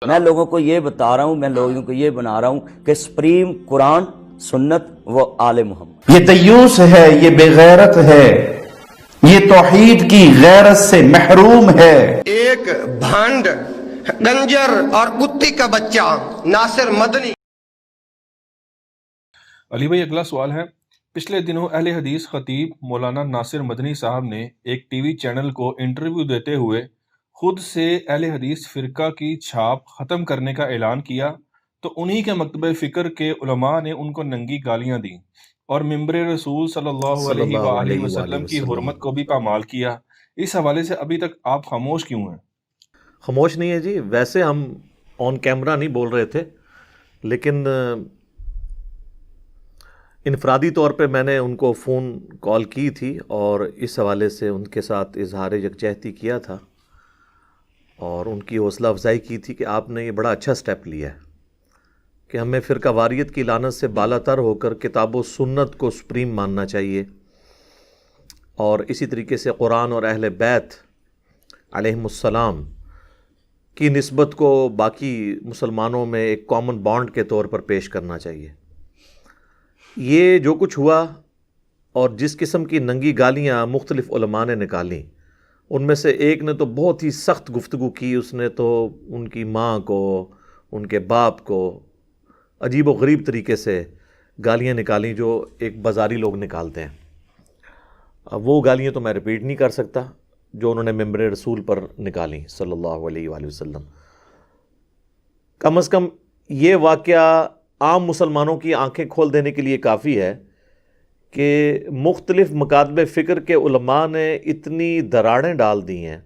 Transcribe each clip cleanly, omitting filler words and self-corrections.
میں لوگوں کو یہ بتا رہا ہوں، میں لوگوں کو یہ بنا رہا ہوں کہ سپریم قرآن، سنت و آل محمد۔ یہ دیوس ہے، یہ بے غیرت ہے، یہ توحید کی غیرت سے محروم ہے۔ ایک بھانڈ، گنجر اور کتی کا بچہ ناصر مدنی۔ علی بھائی، اگلا سوال ہے، پچھلے دنوں اہل حدیث خطیب مولانا ناصر مدنی صاحب نے ایک ٹی وی چینل کو انٹرویو دیتے ہوئے خود سے اہل حدیث فرقہ کی چھاپ ختم کرنے کا اعلان کیا، تو انہی کے مکتبہ فکر کے علماء نے ان کو ننگی گالیاں دیں اور ممبر رسول صلی اللہ علیہ وآلہ وسلم کی حرمت کو بھی پامال کیا۔ اس حوالے سے ابھی تک آپ خاموش کیوں ہیں؟ خاموش نہیں ہے جی، ویسے ہم آن کیمرہ نہیں بول رہے تھے، لیکن انفرادی طور پہ میں نے ان کو فون کال کی تھی اور اس حوالے سے ان کے ساتھ اظہار یکجہتی کیا تھا اور ان کی حوصلہ افزائی کی تھی کہ آپ نے یہ بڑا اچھا سٹیپ لیا ہے کہ ہمیں فرقہ واریت کی لعنت سے بالا تر ہو کر کتاب و سنت کو سپریم ماننا چاہیے، اور اسی طریقے سے قرآن اور اہل بیت علیہم السلام کی نسبت کو باقی مسلمانوں میں ایک کامن بانڈ کے طور پر پیش کرنا چاہیے۔ یہ جو کچھ ہوا اور جس قسم کی ننگی گالیاں مختلف علماء نے نکالیں، ان میں سے ایک نے تو بہت ہی سخت گفتگو کی، اس نے تو ان کی ماں کو، ان کے باپ کو عجیب و غریب طریقے سے گالیاں نکالیں جو ایک بازاری لوگ نکالتے ہیں۔ اب وہ گالیاں تو میں ریپیٹ نہیں کر سکتا جو انہوں نے ممبر رسول پر نکالیں صلی اللہ علیہ وآلہ وسلم۔ کم از کم یہ واقعہ عام مسلمانوں کی آنکھیں کھول دینے کے لیے کافی ہے کہ مختلف مکاتب فکر کے علماء نے اتنی دراڑیں ڈال دی ہیں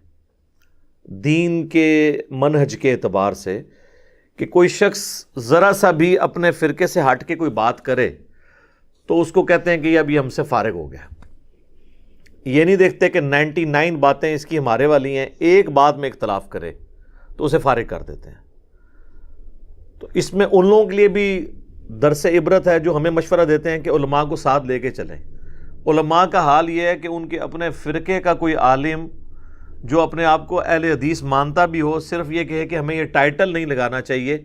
دین کے منہج کے اعتبار سے کہ کوئی شخص ذرا سا بھی اپنے فرقے سے ہٹ کے کوئی بات کرے تو اس کو کہتے ہیں کہ اب یہ ہم سے فارغ ہو گیا۔ یہ نہیں دیکھتے کہ 99 باتیں اس کی ہمارے والی ہیں، ایک بات میں اختلاف کرے تو اسے فارغ کر دیتے ہیں۔ تو اس میں ان لوگوں کے لیے بھی درس عبرت ہے جو ہمیں مشورہ دیتے ہیں کہ علماء کو ساتھ لے کے چلیں۔ علماء کا حال یہ ہے کہ ان کے اپنے فرقے کا کوئی عالم جو اپنے آپ کو اہل حدیث مانتا بھی ہو، صرف یہ کہے کہ ہمیں یہ ٹائٹل نہیں لگانا چاہیے،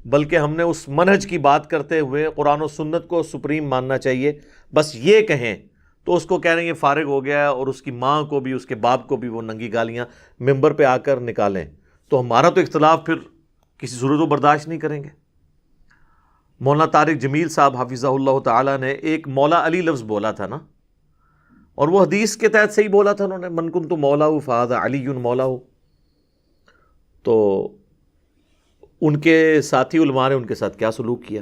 بلکہ ہم نے اس منہج کی بات کرتے ہوئے قرآن و سنت کو سپریم ماننا چاہیے، بس یہ کہیں تو اس کو کہہ رہے ہیں یہ فارغ ہو گیا ہے، اور اس کی ماں کو بھی، اس کے باپ کو بھی وہ ننگی گالیاں ممبر پہ آ کر نکالیں، تو ہمارا تو اختلاف پھر کسی صورت و برداشت نہیں کریں گے۔ مولانا طارق جمیل صاحب حفظہ اللہ تعالیٰ نے ایک مولا علی لفظ بولا تھا نا، اور وہ حدیث کے تحت صحیح بولا تھا، انہوں نے من کنت مولاہ فہذا علی مولاہ۔ تو ان کے ساتھی علماء نے ان کے ساتھ کیا سلوک کیا،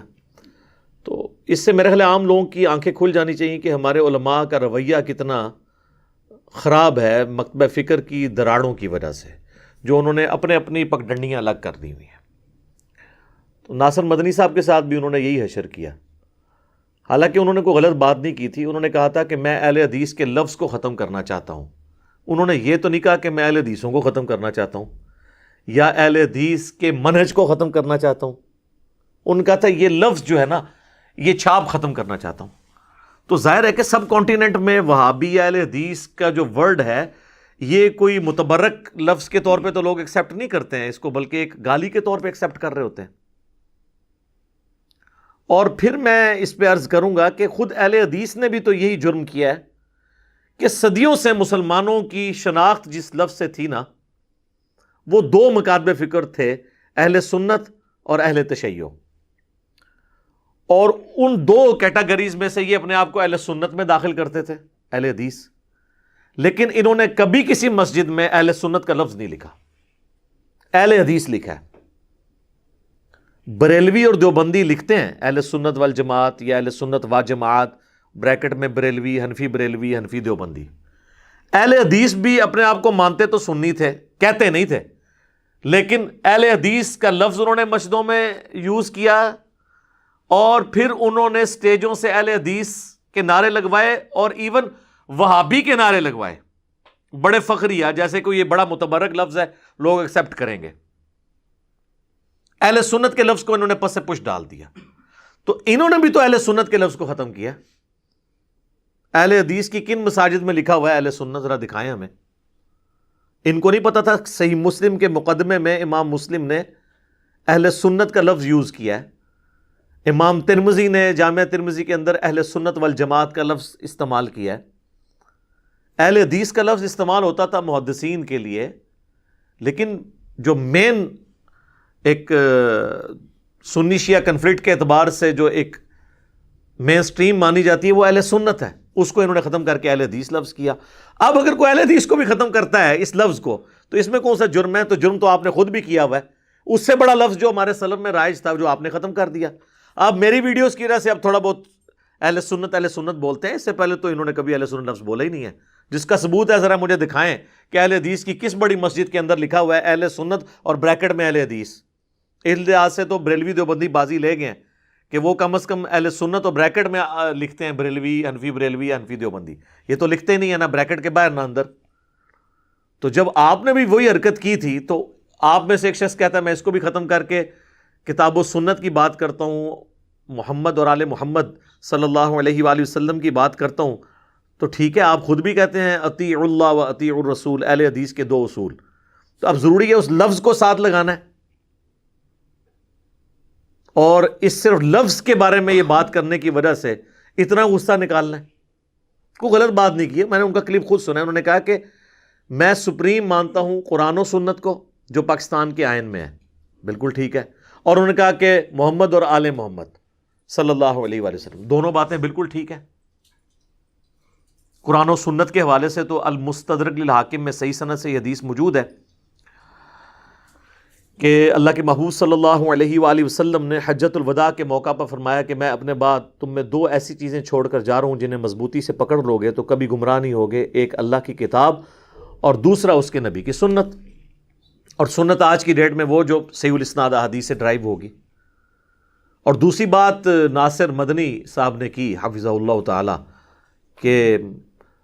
تو اس سے میرے خیال عام لوگوں کی آنکھیں کھل جانی چاہیے کہ ہمارے علماء کا رویہ کتنا خراب ہے مکتبہ فکر کی دراڑوں کی وجہ سے، جو انہوں نے اپنے اپنی پگڈنڈیاں الگ کر دی ہوئی ہیں۔ تو ناصر مدنی صاحب کے ساتھ بھی انہوں نے یہی حشر کیا، حالانکہ انہوں نے کوئی غلط بات نہیں کی تھی، انہوں نے کہا تھا کہ میں اہل حدیث کے لفظ کو ختم کرنا چاہتا ہوں۔ انہوں نے یہ تو نہیں کہا کہ میں اہل حدیثوں کو ختم کرنا چاہتا ہوں یا اہل حدیث کے منہج کو ختم کرنا چاہتا ہوں، ان کا تھا یہ لفظ جو ہے نا، یہ چھاپ ختم کرنا چاہتا ہوں۔ تو ظاہر ہے کہ سب کانٹیننٹ میں وہابی اہل حدیث کا جو ورڈ ہے، یہ کوئی متبرک لفظ کے طور پہ تو لوگ ایکسیپٹ نہیں کرتے ہیں اس کو، بلکہ ایک گالی کے طور پہ ایکسیپٹ کر رہے ہوتے ہیں۔ اور پھر میں اس پہ عرض کروں گا کہ خود اہل حدیث نے بھی تو یہی جرم کیا ہے کہ صدیوں سے مسلمانوں کی شناخت جس لفظ سے تھی نا، وہ دو مکاتب فکر تھے، اہل سنت اور اہل تشیع، اور ان دو کیٹیگریز میں سے یہ اپنے آپ کو اہل سنت میں داخل کرتے تھے، اہل حدیث، لیکن انہوں نے کبھی کسی مسجد میں اہل سنت کا لفظ نہیں لکھا، اہل حدیث لکھا ہے۔ بریلوی اور دیوبندی لکھتے ہیں اہل سنت والجماعت یا اہل سنت و جماعت، بریکٹ میں بریلوی، حنفی دیوبندی۔ اہل حدیث بھی اپنے آپ کو مانتے تو سنی تھے، کہتے نہیں تھے، لیکن اہل حدیث کا لفظ انہوں نے مسجدوں میں یوز کیا، اور پھر انہوں نے سٹیجوں سے اہل حدیث کے نعرے لگوائے اور ایون وہابی کے نعرے لگوائے، بڑے فخریہ، جیسے کوئی یہ بڑا متبرک لفظ ہے، لوگ ایکسیپٹ کریں گے۔ اہل سنت کے لفظ کو انہوں نے پس سے پش ڈال دیا، تو انہوں نے بھی تو اہل سنت کے لفظ کو ختم کیا۔ اہل حدیث کی کن مساجد میں لکھا ہوا ہے اہل سنت؟ ذرا دکھائیں ہمیں۔ ان کو نہیں پتا تھا صحیح مسلم کے مقدمے میں امام مسلم نے اہل سنت کا لفظ یوز کیا ہے، امام ترمذی نے جامعہ ترمذی کے اندر اہل سنت والجماعت کا لفظ استعمال کیا ہے۔ اہل حدیث کا لفظ استعمال ہوتا تھا محدثین کے لیے، لیکن جو مین ایک سنی شیعہ کنفلکٹ کے اعتبار سے جو ایک مین سٹریم مانی جاتی ہے وہ اہل سنت ہے، اس کو انہوں نے ختم کر کے اہل حدیث لفظ کیا۔ اب اگر کوئی اہل حدیث کو بھی ختم کرتا ہے اس لفظ کو تو اس میں کون سا جرم ہے؟ تو جرم تو آپ نے خود بھی کیا ہوا ہے، اس سے بڑا لفظ جو ہمارے سلف میں رائج تھا جو آپ نے ختم کر دیا۔ آپ میری ویڈیوز کی وجہ سے اب تھوڑا بہت اہل سنت بولتے ہیں، اس سے پہلے تو انہوں نے کبھی اہل سنت لفظ بولا ہی نہیں ہے۔ جس کا ثبوت ہے ذرا مجھے دکھائیں کہ اہل حدیث کی کس بڑی مسجد کے اندر لکھا ہوا ہے اہل سنت اور بریکٹ میں اہل حدیث۔ اس لحاظ سے تو بریلوی دیوبندی بازی لے گئے ہیں کہ وہ کم از کم اہل سنت اور بریکٹ میں لکھتے ہیں، بریلوی حنفی دیوبندی، یہ تو لکھتے ہی نہیں ہے، نہ بریکٹ کے باہر نہ اندر۔ تو جب آپ نے بھی وہی حرکت کی تھی تو آپ میں سے ایک شخص کہتا ہے میں اس کو بھی ختم کر کے کتاب و سنت کی بات کرتا ہوں، محمد اور آل محمد صلی اللہ علیہ وآلہ وسلم کی بات کرتا ہوں، تو ٹھیک ہے، آپ خود بھی کہتے ہیں اطیعوا اللہ و اطیعوا الرسول، اہل حدیث کے 2 اصول، تو اب ضروری ہے اس لفظ کو ساتھ لگانا ہے، اور اس صرف لفظ کے بارے میں یہ بات کرنے کی وجہ سے اتنا غصہ نکالنا ہے۔ کوئی غلط بات نہیں کی ہے، میں نے ان کا کلپ خود سنا ہے، انہوں نے کہا کہ میں سپریم مانتا ہوں قرآن و سنت کو جو پاکستان کے آئین میں ہے، بالکل ٹھیک ہے، اور انہوں نے کہا کہ محمد اور آل محمد صلی اللہ علیہ وآلہ وسلم، دونوں باتیں بالکل ٹھیک ہیں۔ قرآن و سنت کے حوالے سے تو المستدرک للحاکم میں صحیح سند سے یہ حدیث موجود ہے کہ اللہ کے محبوب صلی اللہ علیہ وآلہ وسلم نے حجۃ الوداع کے موقع پر فرمایا کہ میں اپنے بعد تم میں 2 ایسی چیزیں چھوڑ کر جا رہا ہوں جنہیں مضبوطی سے پکڑ لو گے تو کبھی گمراہ نہیں ہوگے، ایک اللہ کی کتاب اور دوسرا اس کے نبی کی سنت، اور سنت آج کی ڈیٹ میں وہ جو صحیح الاسناد احادیث سے ڈرائیو ہوگی۔ اور دوسری بات ناصر مدنی صاحب نے کی حفظہ اللہ تعالی کہ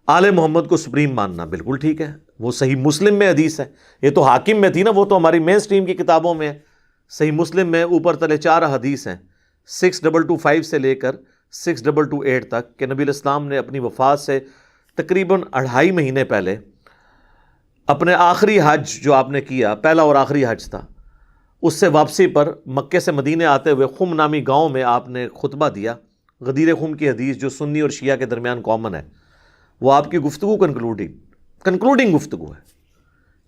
آل محمد کو سپریم ماننا، بالکل ٹھیک ہے، وہ صحیح مسلم میں حدیث ہے، یہ تو حاکم میں تھی نا، وہ تو ہماری مین سٹریم کی کتابوں میں ہے۔ صحیح مسلم میں اوپر تلے 4 حدیث ہیں، 6225 سے لے کر 6228 تک، کہ نبی الاسلام نے اپنی وفات سے تقریباً 2.5 مہینے پہلے اپنے آخری حج جو آپ نے کیا، پہلا اور آخری حج تھا، اس سے واپسی پر مکے سے مدینے آتے ہوئے خم نامی گاؤں میں آپ نے خطبہ دیا۔ غدیر خم کی حدیث جو سنی اور شیعہ کے درمیان کامن ہے، وہ آپ کی گفتگو کنکلوڈنگ گفتگو ہے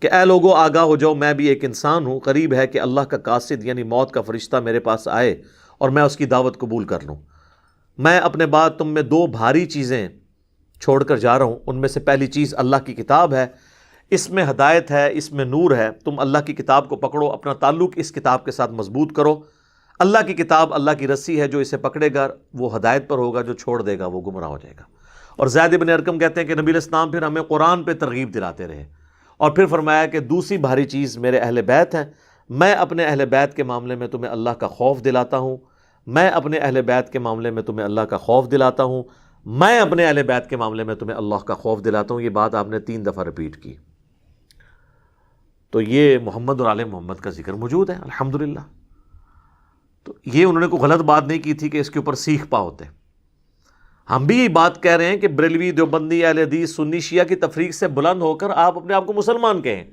کہ اے لوگو آگاہ ہو جاؤ، میں بھی ایک انسان ہوں، قریب ہے کہ اللہ کا قاصد یعنی موت کا فرشتہ میرے پاس آئے اور میں اس کی دعوت قبول کر لوں۔ میں اپنے بعد تم میں 2 بھاری چیزیں چھوڑ کر جا رہا ہوں، ان میں سے پہلی چیز اللہ کی کتاب ہے، اس میں ہدایت ہے، اس میں نور ہے، تم اللہ کی کتاب کو پکڑو، اپنا تعلق اس کتاب کے ساتھ مضبوط کرو۔ اللہ کی کتاب اللہ کی رسی ہے، جو اسے پکڑے گا وہ ہدایت پر ہوگا، جو چھوڑ دے گا وہ گمراہ ہو جائے گا۔ اور زید بن ارقم کہتے ہیں کہ نبی الاسلام پھر ہمیں قرآن پہ ترغیب دلاتے رہے، اور پھر فرمایا کہ دوسری بھاری چیز میرے اہل بیت ہیں، میں اپنے اہل بیت کے معاملے میں تمہیں اللہ کا خوف دلاتا ہوں، میں اپنے اہل بیت کے معاملے میں تمہیں اللہ کا خوف دلاتا ہوں، میں اپنے اہل بیت کے معاملے میں تمہیں اللہ کا خوف دلاتا ہوں۔ یہ بات آپ نے 3 دفعہ ریپیٹ کی، تو یہ محمد اور آل محمد کا ذکر موجود ہے الحمدللہ۔ تو یہ انہوں نے کوئی غلط بات نہیں کی تھی کہ اس کے اوپر سیکھ پا ہوتے۔ ہم بھی یہ بات کہہ رہے ہیں کہ بریلوی دیوبندی اہل حدیث سنی شیعہ کی تفریق سے بلند ہو کر آپ اپنے آپ کو مسلمان کہیں،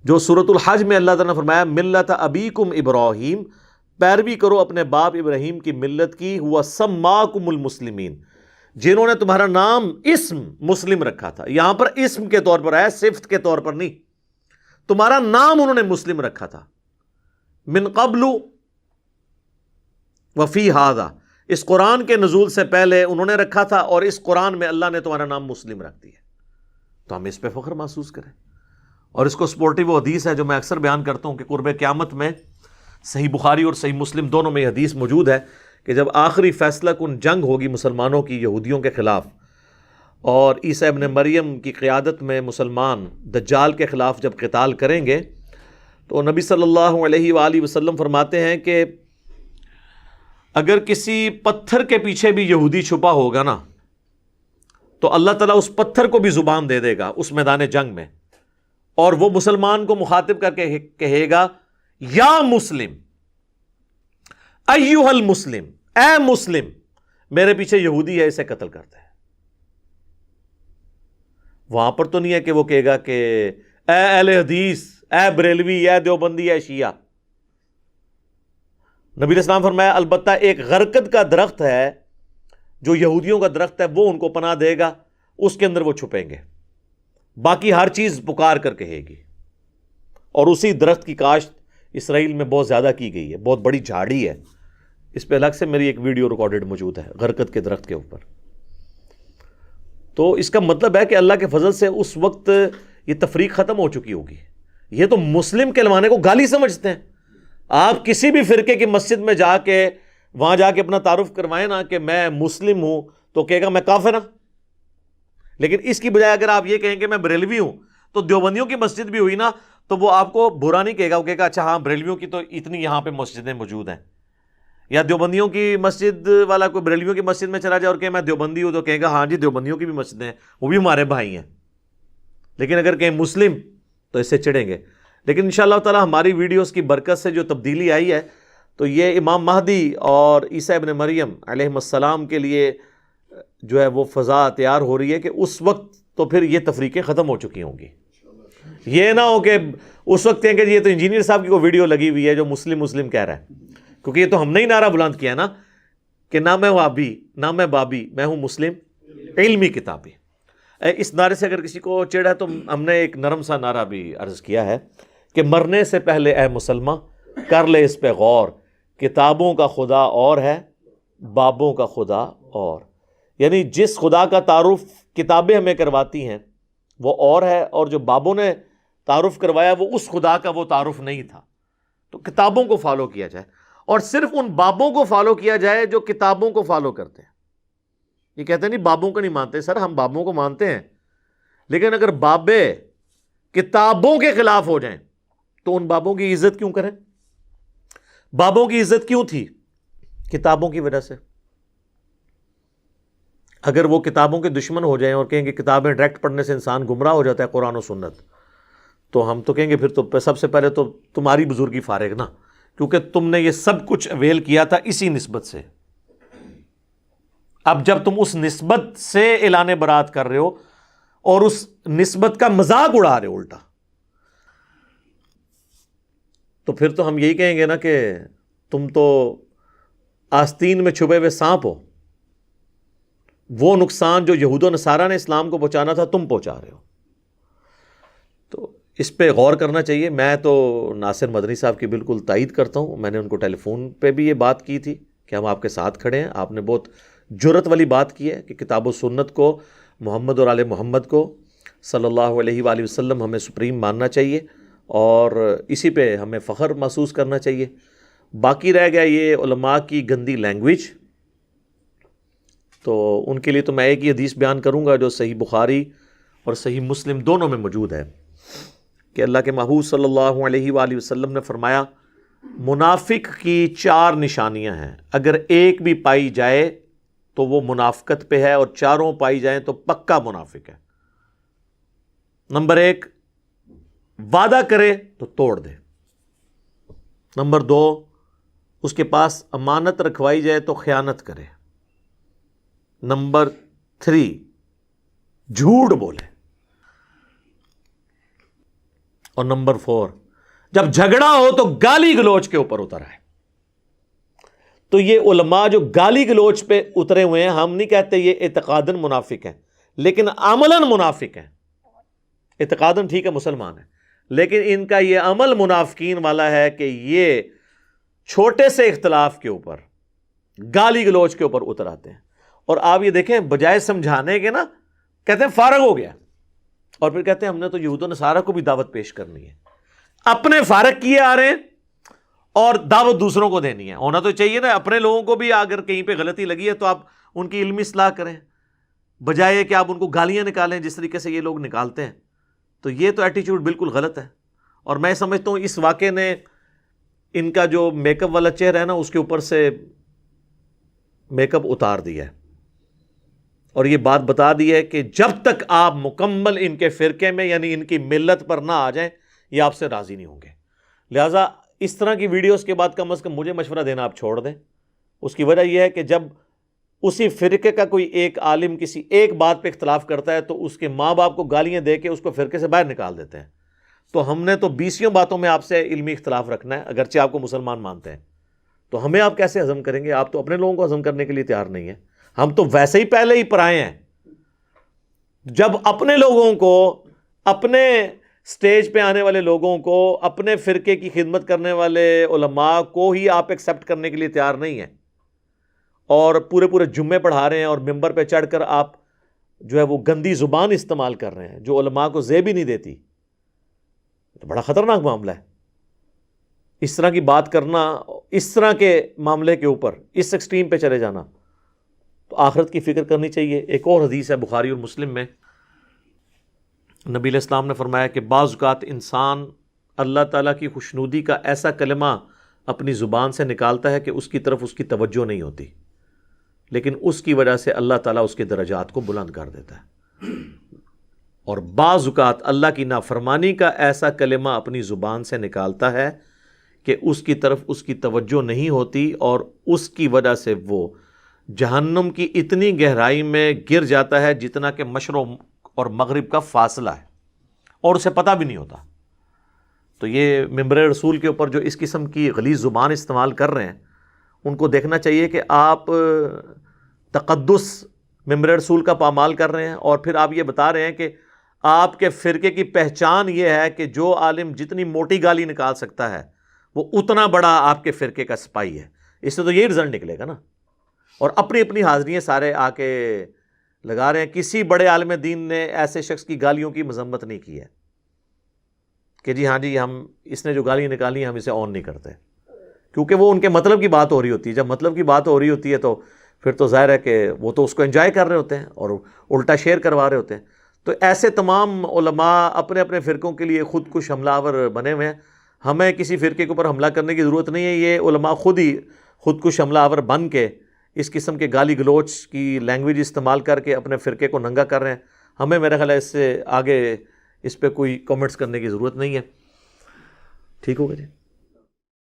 جو سورۃ الحج میں اللہ تعالیٰ نے فرمایا ملت ابیکم ابراہیم، پیروی کرو اپنے باپ ابراہیم کی ملت کی، ہوا سماکم المسلمین، جنہوں نے تمہارا نام اسم مسلم رکھا تھا۔ یہاں پر اسم کے طور پر ہے، صفت کے طور پر نہیں، تمہارا نام انہوں نے مسلم رکھا تھا، من قبل وفی ھذا، اس قرآن کے نزول سے پہلے انہوں نے رکھا تھا، اور اس قرآن میں اللہ نے تمہارا نام مسلم رکھ دیا، تو ہم اس پہ فخر محسوس کریں۔ اور اس کو سپورٹیو حدیث ہے جو میں اکثر بیان کرتا ہوں کہ قرب قیامت میں صحیح بخاری اور صحیح مسلم دونوں میں یہ حدیث موجود ہے کہ جب آخری فیصلہ کن جنگ ہوگی مسلمانوں کی یہودیوں کے خلاف، اور عیسیٰ ابن مریم کی قیادت میں مسلمان دجال کے خلاف جب قتال کریں گے، تو نبی صلی اللہ علیہ وآلہ وسلم فرماتے ہیں کہ اگر کسی پتھر کے پیچھے بھی یہودی چھپا ہوگا نا، تو اللہ تعالیٰ اس پتھر کو بھی زبان دے دے گا اس میدان جنگ میں، اور وہ مسلمان کو مخاطب کر کے کہے گا یا مسلم، ایھا المسلم، اے مسلم، میرے پیچھے یہودی ہے، اسے قتل کرتے ہیں۔ وہاں پر تو نہیں ہے کہ وہ کہے گا کہ اے اہل حدیث، اے بریلوی، اے دیوبندی، اے شیعہ. نبی علیہ السلام فرمایا البتہ ایک غرقد کا درخت ہے جو یہودیوں کا درخت ہے، وہ ان کو پناہ دے گا، اس کے اندر وہ چھپیں گے، باقی ہر چیز پکار کر کہے گی. اور اسی درخت کی کاشت اسرائیل میں بہت زیادہ کی گئی ہے، بہت بڑی جھاڑی ہے. اس پہ الگ سے میری ایک ویڈیو ریکارڈڈ موجود ہے غرقد کے درخت کے اوپر. تو اس کا مطلب ہے کہ اللہ کے فضل سے اس وقت یہ تفریق ختم ہو چکی ہوگی. یہ تو مسلم کہلوانے کو گالی سمجھتے ہیں. آپ کسی بھی فرقے کی مسجد میں جا کے وہاں جا کے اپنا تعارف کروائیں نا کہ میں مسلم ہوں تو کہے گا میں کافر ہوں. لیکن اس کی بجائے اگر آپ یہ کہیں کہ میں بریلوی ہوں تو دیوبندیوں کی مسجد بھی ہوئی نا تو وہ آپ کو برا نہیں کہے گا، وہ کہے گا اچھا ہاں بریلویوں کی تو اتنی یہاں پہ مسجدیں موجود ہیں. یا دیوبندیوں کی مسجد والا کوئی بریلویوں کی مسجد میں چلا جائے اور کہ میں دیوبندی ہوں تو کہے گا ہاں جی دیوبندیوں کی بھی مسجدیں ہیں، وہ بھی ہمارے بھائی ہیں. لیکن اگر کہیں مسلم تو اس سے چڑھیں گے. لیکن انشاءاللہ تعالی ہماری ویڈیوز کی برکت سے جو تبدیلی آئی ہے تو یہ امام مہدی اور عیسیٰ ابن مریم علیہ السلام کے لیے جو ہے وہ فضا تیار ہو رہی ہے کہ اس وقت تو پھر یہ تفریقیں ختم ہو چکی ہوں گی. یہ نہ ہو کہ اس وقت کہیں کہ یہ تو انجینئر صاحب کی کوئی ویڈیو لگی ہوئی ہے جو مسلم مسلم کہہ رہا ہے، کیونکہ یہ تو ہم نے ہی نعرہ بلند کیا ہے نا کہ نہ میں وابی نہ میں بابی، میں ہوں مسلم علمی کتابی. اس نعرے سے اگر کسی کو چڑھ ہے تو ہم نے ایک نرم سا نعرہ بھی عرض کیا ہے کہ مرنے سے پہلے اے مسلمان کر لے اس پہ غور، کتابوں کا خدا اور ہے بابوں کا خدا اور. یعنی جس خدا کا تعارف کتابیں ہمیں کرواتی ہیں وہ اور ہے، اور جو بابوں نے تعارف کروایا وہ اس خدا کا وہ تعارف نہیں تھا. تو کتابوں کو فالو کیا جائے اور صرف ان بابوں کو فالو کیا جائے جو کتابوں کو فالو کرتے ہیں. یہ کہتے ہیں نہیں بابوں کو نہیں مانتے. سر ہم بابوں کو مانتے ہیں، لیکن اگر بابے کتابوں کے خلاف ہو جائیں تو ان بابوں کی عزت کیوں کریں؟ بابوں کی عزت کیوں تھی؟ کتابوں کی وجہ سے. اگر وہ کتابوں کے دشمن ہو جائیں اور کہیں کہ کتابیں ڈائریکٹ پڑھنے سے انسان گمراہ ہو جاتا ہے قرآن و سنت، تو ہم تو کہیں گے پھر تو سب سے پہلے تو تمہاری بزرگی فارغ نا، کیونکہ تم نے یہ سب کچھ اویل کیا تھا اسی نسبت سے. اب جب تم اس نسبت سے اعلان برات کر رہے ہو اور اس نسبت کا مذاق اڑا رہے ہو الٹا، تو پھر تو ہم یہی کہیں گے نا کہ تم تو آستین میں چھپے ہوئے سانپ ہو. وہ نقصان جو یہود و نصارہ نے اسلام کو پہنچانا تھا تم پہنچا رہے ہو. تو اس پہ غور کرنا چاہیے. میں تو ناصر مدنی صاحب کی بالکل تائید کرتا ہوں. میں نے ان کو ٹیلی فون پہ بھی یہ بات کی تھی کہ ہم آپ کے ساتھ کھڑے ہیں. آپ نے بہت جرت والی بات کی ہے کہ کتاب و سنت کو، محمد اور آل محمد کو صلی اللہ علیہ وآلہ وسلم ہمیں سپریم ماننا چاہیے اور اسی پہ ہمیں فخر محسوس کرنا چاہیے. باقی رہ گیا یہ علماء کی گندی لینگویج، تو ان کے لیے تو میں ایک ہی حدیث بیان کروں گا جو صحیح بخاری اور صحیح مسلم دونوں میں موجود ہے کہ اللہ کے محبوب صلی اللہ علیہ وآلہ وسلم نے فرمایا منافق کی 4 نشانیاں ہیں، اگر ایک بھی پائی جائے تو وہ منافقت پہ ہے اور 4 پائی جائیں تو پکا منافق ہے. نمبر 1 وعدہ کرے تو توڑ دے. نمبر 2 اس کے پاس امانت رکھوائی جائے تو خیانت کرے. نمبر 3 جھوٹ بولے. اور نمبر 4 جب جھگڑا ہو تو گالی گلوچ کے اوپر اتر آئے. تو یہ علماء جو گالی گلوچ پہ اترے ہوئے ہیں، ہم نہیں کہتے یہ اعتقاداً منافق ہیں لیکن عملاً منافق ہیں. اعتقاداً ٹھیک ہے مسلمان ہیں، لیکن ان کا یہ عمل منافقین والا ہے کہ یہ چھوٹے سے اختلاف کے اوپر گالی گلوچ کے اوپر اتر آتے ہیں. اور آپ یہ دیکھیں بجائے سمجھانے کے نا کہتے ہیں فارغ ہو گیا، اور پھر کہتے ہیں ہم نے تو یہود و نصارہ کو بھی دعوت پیش کرنی ہے. اپنے فارغ کیے آ رہے ہیں اور دعوت دوسروں کو دینی ہے. ہونا تو چاہیے نا اپنے لوگوں کو بھی اگر کہیں پہ غلطی لگی ہے تو آپ ان کی علمی اصلاح کریں، بجائے کہ آپ ان کو گالیاں نکالیں جس طریقے سے یہ لوگ نکالتے ہیں. تو یہ تو ایٹیچیوڈ بالکل غلط ہے. اور میں سمجھتا ہوں اس واقعے نے ان کا جو میک اپ والا چہرہ ہے نا اس کے اوپر سے میک اپ اتار دیا ہے اور یہ بات بتا دی ہے کہ جب تک آپ مکمل ان کے فرقے میں یعنی ان کی ملت پر نہ آ جائیں یہ آپ سے راضی نہیں ہوں گے. لہٰذا اس طرح کی ویڈیوز کے بعد کم از کم مجھے مشورہ دینا آپ چھوڑ دیں. اس کی وجہ یہ ہے کہ جب اسی فرقے کا کوئی ایک عالم کسی ایک بات پہ اختلاف کرتا ہے تو اس کے ماں باپ کو گالیاں دے کے اس کو فرقے سے باہر نکال دیتے ہیں. تو ہم نے تو 20 باتوں میں آپ سے علمی اختلاف رکھنا ہے، اگرچہ آپ کو مسلمان مانتے ہیں، تو ہمیں آپ کیسے ہضم کریں گے؟ آپ تو اپنے لوگوں کو ہضم کرنے کے لیے تیار نہیں ہیں، ہم تو ویسے ہی پہلے ہی پرائے ہیں۔ جب اپنے لوگوں کو، اپنے سٹیج پہ آنے والے لوگوں کو، اپنے فرقے کی خدمت کرنے والے علماء کو ہی آپ ایکسیپٹ کرنے کے لیے تیار نہیں ہیں، اور پورے جمعے پڑھا رہے ہیں اور ممبر پہ چڑھ کر آپ جو ہے وہ گندی زبان استعمال کر رہے ہیں جو علماء کو زیب ہی نہیں دیتی، تو بڑا خطرناک معاملہ ہے۔ اس طرح کی بات کرنا، اس طرح کے معاملے کے اوپر اس ایکسٹریم پہ چلے جانا، تو آخرت کی فکر کرنی چاہیے۔ ایک اور حدیث ہے بخاری اور مسلم میں، نبی علیہ السلام نے فرمایا کہ بعض اوقات انسان اللہ تعالیٰ کی خوشنودی کا ایسا کلمہ اپنی زبان سے نکالتا ہے کہ اس کی طرف اس کی توجہ نہیں ہوتی، لیکن اس کی وجہ سے اللہ تعالیٰ اس کے درجات کو بلند کر دیتا ہے۔ اور بعض اوقات اللہ کی نافرمانی کا ایسا کلمہ اپنی زبان سے نکالتا ہے کہ اس کی طرف اس کی توجہ نہیں ہوتی، اور اس کی وجہ سے وہ جہنم کی اتنی گہرائی میں گر جاتا ہے جتنا کہ مشرق اور مغرب کا فاصلہ ہے، اور اسے پتہ بھی نہیں ہوتا۔ تو یہ ممبر رسول کے اوپر جو اس قسم کی غلیظ زبان استعمال کر رہے ہیں، ان کو دیکھنا چاہیے کہ آپ تقدس ممبر رسول کا پامال کر رہے ہیں، اور پھر آپ یہ بتا رہے ہیں کہ آپ کے فرقے کی پہچان یہ ہے کہ جو عالم جتنی موٹی گالی نکال سکتا ہے وہ اتنا بڑا آپ کے فرقے کا سپاہی ہے۔ اس سے تو یہی رزلٹ نکلے گا نا۔ اور اپنی اپنی حاضریاں سارے آ کے لگا رہے ہیں۔ کسی بڑے عالم دین نے ایسے شخص کی گالیوں کی مذمت نہیں کی ہے کہ جی ہاں جی اس نے جو گالیاں نکالی ہیں ہم اسے آن نہیں کرتے، کیونکہ وہ ان کے مطلب کی بات ہو رہی ہوتی ہے۔ جب مطلب کی بات ہو رہی ہوتی ہے تو پھر تو ظاہر ہے کہ وہ تو اس کو انجوائے کر رہے ہوتے ہیں اور الٹا شیئر کروا رہے ہوتے ہیں۔ تو ایسے تمام علماء اپنے اپنے فرقوں کے لیے خود کش حملہ آور بنے ہوئے ہیں۔ ہمیں کسی فرقے کے اوپر حملہ کرنے کی ضرورت نہیں ہے، یہ علماء خود ہی خود کش حملہ آور بن کے اس قسم کے گالی گلوچ کی لینگویج استعمال کر کے اپنے فرقے کو ننگا کر رہے ہیں۔ ہمیں میرا خیال ہے اس سے آگے اس پہ کوئی کامنٹس کرنے کی ضرورت نہیں ہے۔ ٹھیک ہوگا جی۔